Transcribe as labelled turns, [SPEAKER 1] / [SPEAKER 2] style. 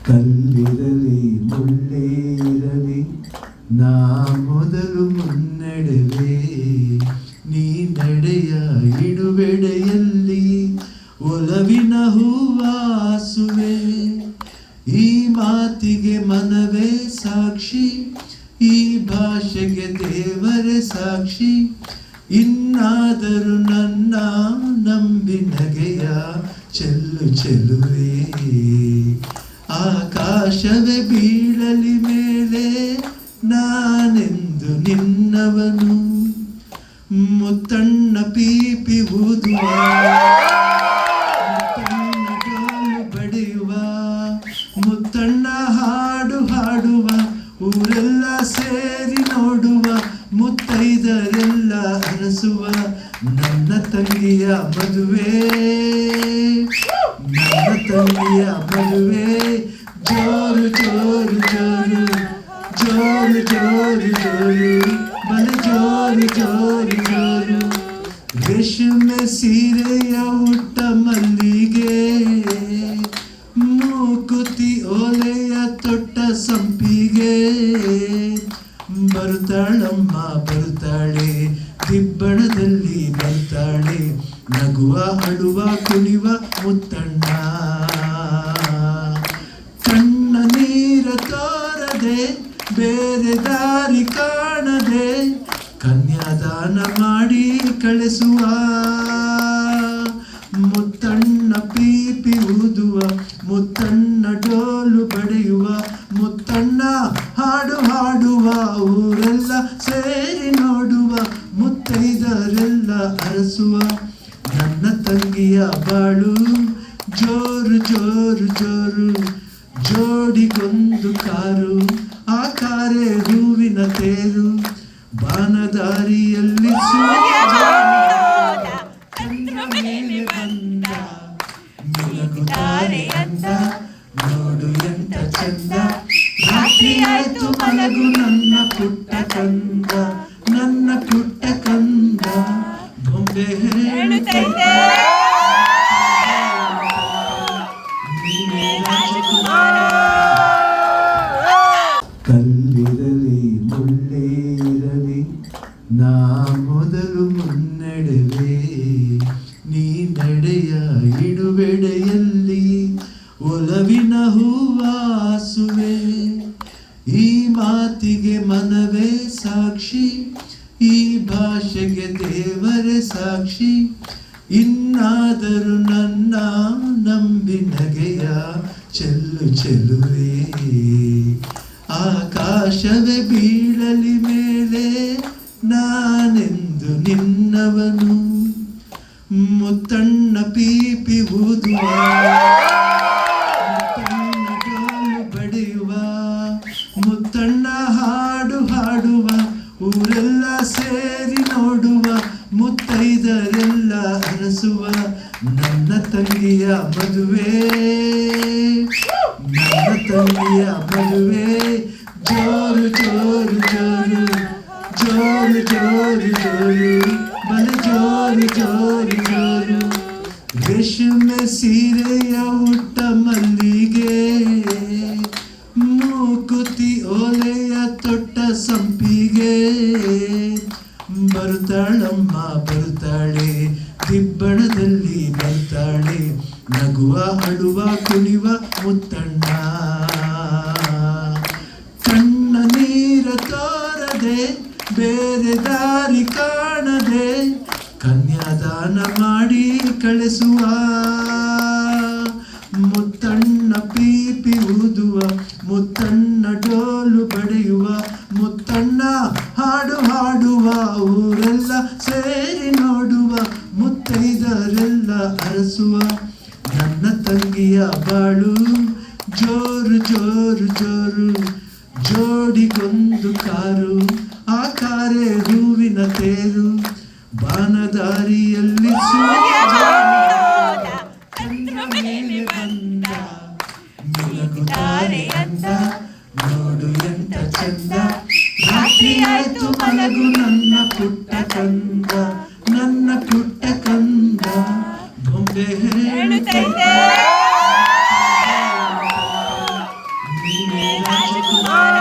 [SPEAKER 1] ಕಲ್ಲಿರಲಿ ಮುಳ್ಳೇ ಇರಲಿ ನಾ ಮೊದಲು ಮುನ್ನಡೆವೆ, ನೀ ನಡೆಯ ಇಡುವೆಡೆಯಲ್ಲಿ ಒಲವಿನ ಹೂವಾಸುವೆ. ಈ ಮಾತಿಗೆ ಮನವೇ ಸಾಕ್ಷಿ, ಈ ಭಾಷೆಗೆ ದೇವರೇ ಸಾಕ್ಷಿ. ಇನ್ನಾದರೂ ನನ್ನ ನಂಬಿ ನಗೆಯ ಚೆಲ್ಲು ಚೆಲುವೆ. ಆಕಾಶವೇ ಬೀಳಲಿ ಮೇಲೆ ನಾನೆಂದು ನಿನ್ನವನು, ಮುತ್ತಣ್ಣ ಪೀಪಿ ಊದುವ, ಮುತ್ತಣ್ಣ ಡೋಲು ಬಡಿಯುವ, ಮುತ್ತಣ್ಣ ಹಾಡು ಹಾಡುವ, ಊರೆಲ್ಲ ಸೇರಿ ನೋಡುವ, ಮುತ್ತೈದರೆಲ್ಲ ಅರಸುವ. ನನ್ನ ತಂಗಿಯ ಮದುವೆ, ನನ್ನ ತಂಗಿಯ ಮದುವೆ, ಜೋರು ಜೋರು ಜೋರು, ಜೋರು ಜೋರು ಜೋರು, ಬಲೆ ಜೋರು ಜೋರು ಜೋರು. ರೇಷ್ಮೆ ಸೀರೆಯ ಉಟ್ಟ ಮಲ್ಲಿಗೆ, ಮೂಕುತಿ ಓಲೆಯ ತೊಟ್ಟ ಸಂಪಿಗೆ. ಬರುತ್ತಾಳಮ್ಮ ಬರುತ್ತಾಳೆ, ದಿಬ್ಬಣದಲ್ಲಿ ಬರ್ತಾಳೆ, ನಗುವ ಅಳುವ ಕುಣಿವ ಮುತ್ತಣ್ಣ. ಕಣ್ಣ ನೀರ ತೋರದೆ ಬೇರೆ ದಾರಿ ಕಾಣದೆ, ಕನ್ಯಾದಾನ ಮಾಡಿ ಕಳಿಸುವ. ಮುತ್ತಣ್ಣ ಪೀಪಿ ಊದುವ, ಮುತ್ತಣ್ಣ ಡೋಲು ಬಡಿಯುವ, ಮುತ್ತಣ್ಣ ಹಾಡು ಹಾಡುವ, ಊರೆಲ್ಲ ಸೇರಿ ನೋಡುವ, ಮುತ್ತೈದರೆಲ್ಲ ಅರಸುವ. ನನ್ನ ತಂಗಿಯ ಬಾಳು ಜೋರು ಜೋರು ಜೋರು, ಜೋಡಿಗೊಂದು ಕಾರು, ಆ ಕಾರೇ ಹೂವಿನ ತೇರು. ಬಾನದಾರಿಯಲ್ಲಿ ಮೇಲೆ ಬಂದ ಮಿಲಗುತ್ತಾರೆ ಅಂದ, ನೋಡು ಎಂತ ಚಂದ. ರಾತ್ರಿ ಆಯ್ತು ಮಲಗು ನನ್ನ ಪುಟ್ಟ ಕಂದ, ನನ್ನ ಪುಟ್ಟ ಕಂದ. ಬೊಂಬೆ ಹೇಳುತ್ತೈತೆ ನೀನೇ ರಾಜಕುಮಾರ. ಕಲ್ಲಿರಲಿ ಮುಳ್ಳೇ ಇರಲಿ ನಾ ಮೊದಲು ಮುನ್ನಡೆವೆ, ನೀ ನಡೆಯ ಇಡುವೆಡೆಯಲ್ಲಿ ಒಲವಿನ ಹೂವಾಸುವೆ. ಈ ಮಾತಿಗೆ ಮನವೇ ಸಾಕ್ಷಿ, ಈ ಭಾಷೆಗೆ ದೇವರೇ ಸಾಕ್ಷಿ. ಇನ್ನಾದರೂ ನನ್ನ ನಂಬಿ ನಗೆಯ ಚೆಲ್ಲು ಚೆಲುವೆ. ಆಕಾಶವೇ ಬೀಳಲಿ ಮೇಲೆ ನಾನೆಂದು ನಿನ್ನವನು, ಮುತ್ತಣ್ಣ ಪೀಪಿ ಊದುವ, ಮುತ್ತಣ್ಣ ಡೋಲು ಬಡಿಯುವ, ಮುತ್ತಣ್ಣ ಹಾಡು ಹಾಡುವ, ಊರೆಲ್ಲ ಸೇರಿ ನೋಡುವ, ಮುತ್ತೈದರೆಲ್ಲ ಅರಸುವ. ನನ್ನ ತಂಗಿಯ ಮದುವೆ, ನನ್ನ ತಂಗಿಯ ಮದುವೆ, ಜೋರು ಜೋರು ಜೋರು, ಜೋರು ಜೋರು ಜೋರು, ಬಲೆ ಜೋರು ಜೋರು ಜೋರು. ರೇಷ್ಮೆ ಸೀರೆಯ ಉಟ್ಟ ಮಲ್ಲಿಗೆ, ಮೂಕುತಿ ಓಲೆಯ ತೊಟ್ಟ ಸಂಪಿಗೆ. ಬರುತ್ತಾಳಮ್ಮ ಬರುತ್ತಾಳೆ, ದಿಬ್ಬಣದಲ್ಲಿ ಬರ್ತಾಳೆ, ನಗುವ ಅಳುವ ಕುಣಿವ ಮುತ್ತಣ್ಣ. ಕಣ್ಣ ನೀರ ತೋರದೆ ಬೇರೆ ದಾರಿ ಕಾಣದೆ, ಕನ್ಯಾದಾನ ಮಾಡಿ ಕಳಿಸುವ. ಮುತ್ತಣ್ಣ ಪೀಪಿ ಊದುವ, ಮುತ್ತಣ್ಣ ಡೋಲು ಬಡಿಯುವ, ಮುತ್ತಣ್ಣ ಹಾಡು ಹಾಡುವ, ಊರೆಲ್ಲ ಸೇರಿ ನೋಡುವ, ಮುತ್ತೈದರೆಲ್ಲ ಅರಸುವ. ನನ್ನ ತಂಗಿಯ ಬಾಳು ಜೋರು ಜೋರು ಜೋರು, ಜೋಡಿಗೊಂದು ಕಾರು, ಆ ಕಾರೇ ಹೂವಿನ ತೇರು. ಬಾನದಾರಿಯಲ್ಲಿ ಮೇಲೆ ಬಂದ ಮಿಲಗುತ್ತಾರೆ ಅಂದ, ನೋಡು ಎಂತ ಚಂದ. ರಾತ್ರಿ ಆಯ್ತು ಮಲಗು ನನ್ನ ಪುಟ್ಟ ಕಂದ, ನನ್ನ ಪುಟ್ಟ ಕಂದ. ಬೊಂಬೆ ಹೇಳುತ್ತೈತೆ
[SPEAKER 2] ರಾಜಕುಮಾರ